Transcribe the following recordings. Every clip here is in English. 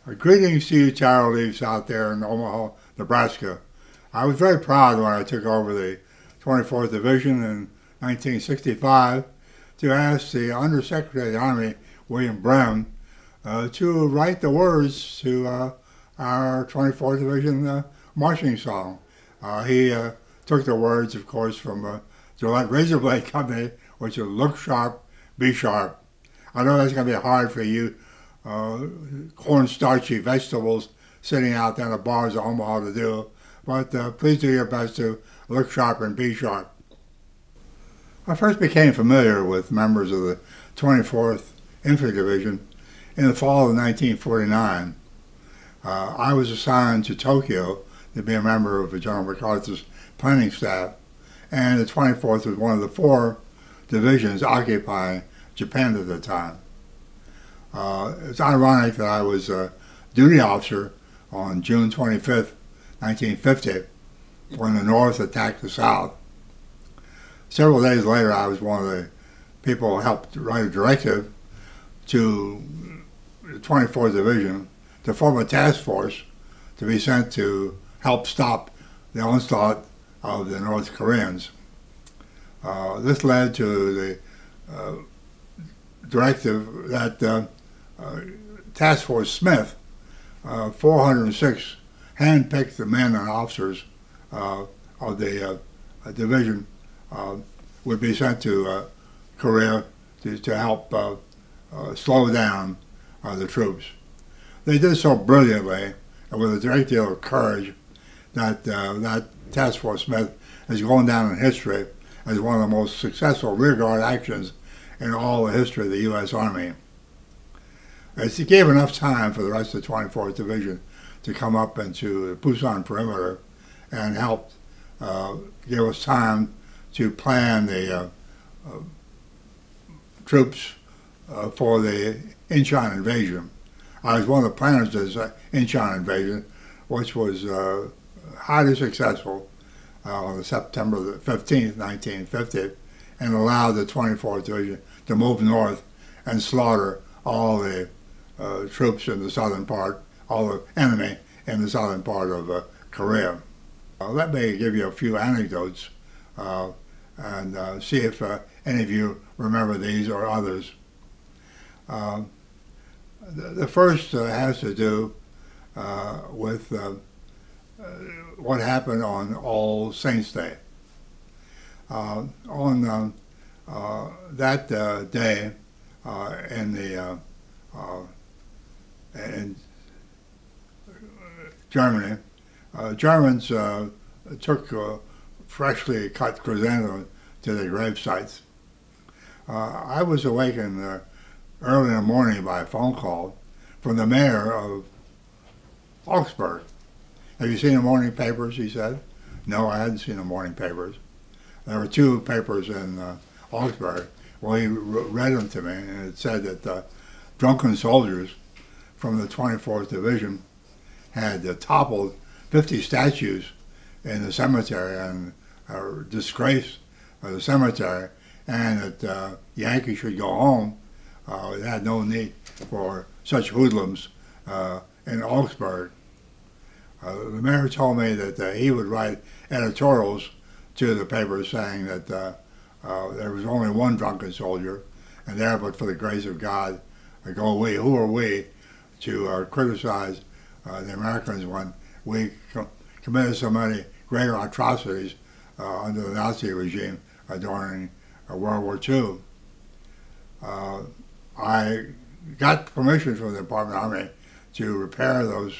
Greetings to you Taro Leafs out there in Omaha, Nebraska. I was very proud when I took over the 24th Division in 1965 to ask the Undersecretary of the Army, William Brehm, to write the words to our 24th Division marching song. He took the words, of course, from Gillette Razor Blade Company, which is look sharp, be sharp. I know that's going to be hard for you cornstarchy vegetables sitting out there in the bars of Omaha to do, but please do your best to look sharp and be sharp. I first became familiar with members of the 24th Infantry Division in the fall of 1949. I was assigned to Tokyo to be a member of General MacArthur's planning staff, and the 24th was one of the 4 divisions occupying Japan at the time. It's ironic that I was a duty officer on June 25th, 1950, when the North attacked the South. Several days later, I was one of the people who helped write a directive to the 24th Division to form a task force to be sent to help stop the onslaught of the North Koreans. This led to the directive that Task Force Smith, 406 hand-picked men and officers of the division would be sent to Korea to help slow down the troops. They did so brilliantly and with a great deal of courage that that Task Force Smith is going down in history as one of the most successful rearguard actions in all the history of the U.S. Army. It gave enough time for the rest of the 24th Division to come up into the Busan perimeter and helped give us time to plan the troops for the Incheon invasion. I was one of the planners of the Incheon invasion, which was highly successful on September 15th, 1950, and allowed the 24th Division to move north and slaughter all the troops in the southern part, all the enemy in the southern part of Korea. Let me give you a few anecdotes and see if any of you remember these or others. The first has to do with what happened on All Saints' Day. On that day in Germany, Germans took freshly cut chrysanthemums to their grave sites. I was awakened early in the morning by a phone call from the mayor of Augsburg. Have you seen the morning papers, he said. No, I hadn't seen the morning papers. There were 2 papers in Augsburg. Well, he read them to me, and it said that drunken soldiers from the 24th Division had toppled 50 statues in the cemetery and disgraced the cemetery, and that Yankees should go home. They had no need for such hoodlums in Augsburg. The mayor told me that he would write editorials to the papers saying that there was only one drunken soldier, and there, but for the grace of God, go we, who are we, to criticize the Americans when we committed so many greater atrocities under the Nazi regime during World War II. I got permission from the Department of Army to repair those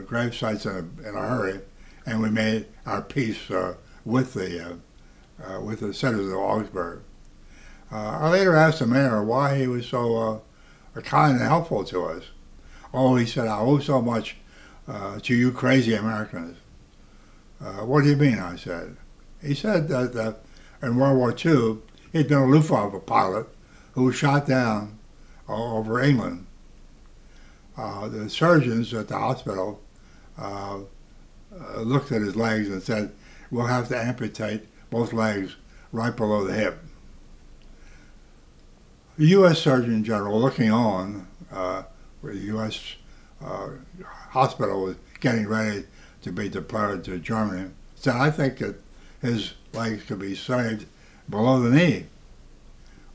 grave sites in a hurry, and we made our peace with the citizens of Augsburg. I later asked the mayor why he was so kind and helpful to us. Oh, he said, I owe so much to you crazy Americans. What do you mean? I said. He said that in World War II, he'd been a Luftwaffe pilot who was shot down over England. The surgeons at the hospital looked at his legs and said, we'll have to amputate both legs right below the hip. The U.S. Surgeon General, looking on, where the U.S. hospital was getting ready to be deployed to Germany. So I think that his legs could be saved below the knee.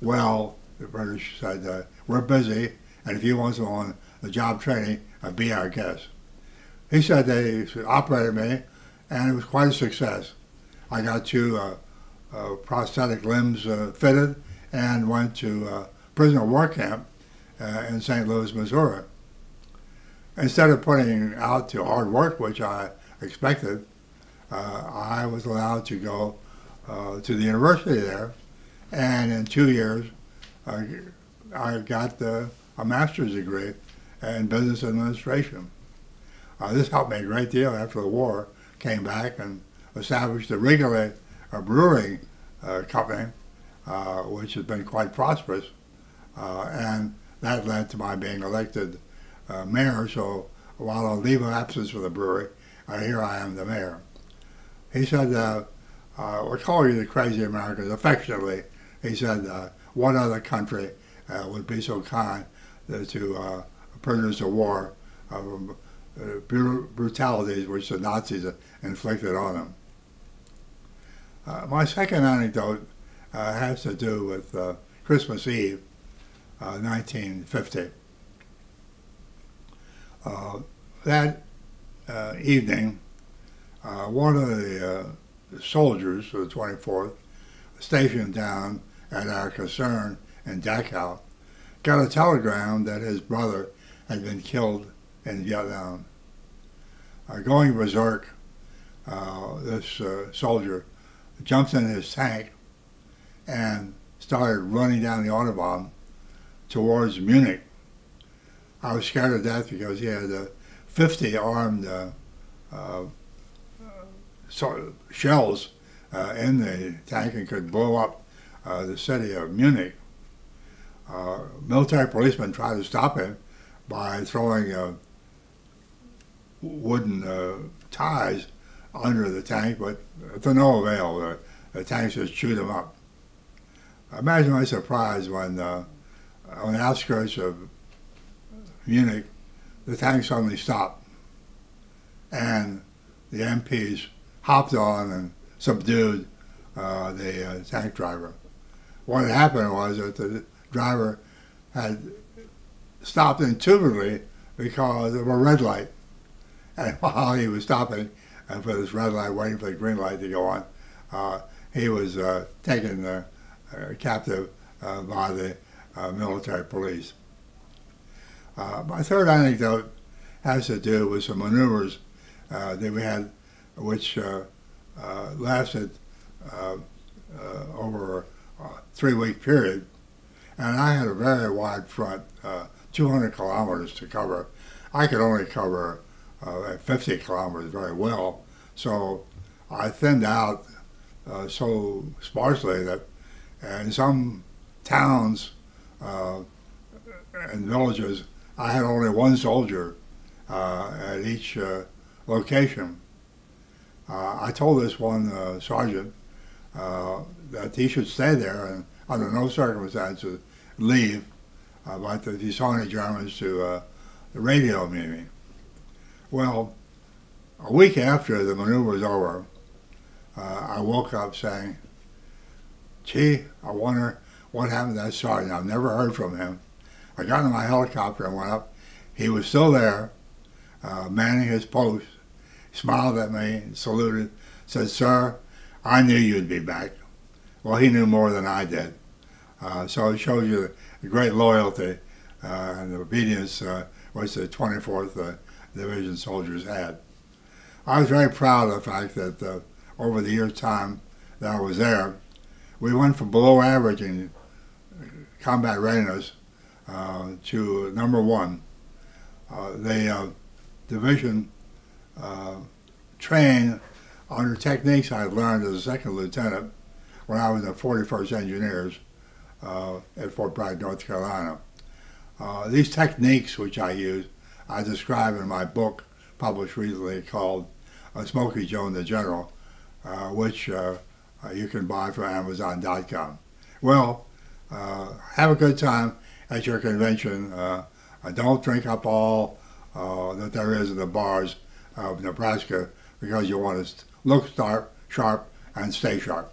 Well, the British said, we're busy, and if you want to on the job training, be our guest. He said they operated me, and it was quite a success. I got two prosthetic limbs fitted and went to prisoner of war camp in St. Louis, Missouri. Instead of putting out to hard work, which I expected, I was allowed to go to the university there, and in 2 years I got a master's degree in business administration. This helped me a great deal after the war. Came back and established the Regale brewing company, which has been quite prosperous, and that led to my being elected mayor. So while on leave of absence for the brewery, here I am the mayor. He said, we're calling you the crazy Americans affectionately. He said, what other country would be so kind to prisoners of war, brutalities which the Nazis inflicted on them. My second anecdote has to do with Christmas Eve, 1950. That evening, one of the soldiers of the 24th, stationed down at our caserne in Dachau, got a telegram that his brother had been killed in Vietnam. Going berserk, this soldier jumped in his tank and started running down the Autobahn towards Munich. I was scared to death because he had 50 armed shells in the tank and could blow up the city of Munich. Military policemen tried to stop him by throwing wooden ties under the tank, but to no avail. The tanks just chewed him up. Imagine my surprise when on the outskirts of Munich, the tank suddenly stopped, and the MPs hopped on and subdued the tank driver. What had happened was that the driver had stopped intuitively because of a red light. And while he was stopping for this red light, waiting for the green light to go on, he was taken captive by the military police. My third anecdote has to do with some maneuvers that we had, which lasted over a 3-week period. And I had a very wide front, 200 kilometers to cover. I could only cover 50 kilometers very well, so I thinned out so sparsely that in some towns and villages, I had only one soldier at each location. I told this one sergeant that he should stay there and under no circumstances leave, but if he saw any Germans to radio me. Well, a week after the maneuver was over, I woke up saying, gee, I wonder what happened to that sergeant. I've never heard from him. I got in my helicopter and went up. He was still there, manning his post. He smiled at me and saluted, said, sir, I knew you'd be back. Well, he knew more than I did. So it shows you the great loyalty and obedience which the 24th Division soldiers had. I was very proud of the fact that over the year's time that I was there, we went from below average in combat readiness to number 1. The division trained under techniques I had learned as a second lieutenant when I was in the 41st Engineers at Fort Bragg, North Carolina. These techniques which I used, I describe in my book, published recently, called Smokey Joe and the General, which you can buy from Amazon.com. Well, have a good time at your convention. Don't drink up all that there is in the bars of Nebraska, because you want to look sharp and stay sharp.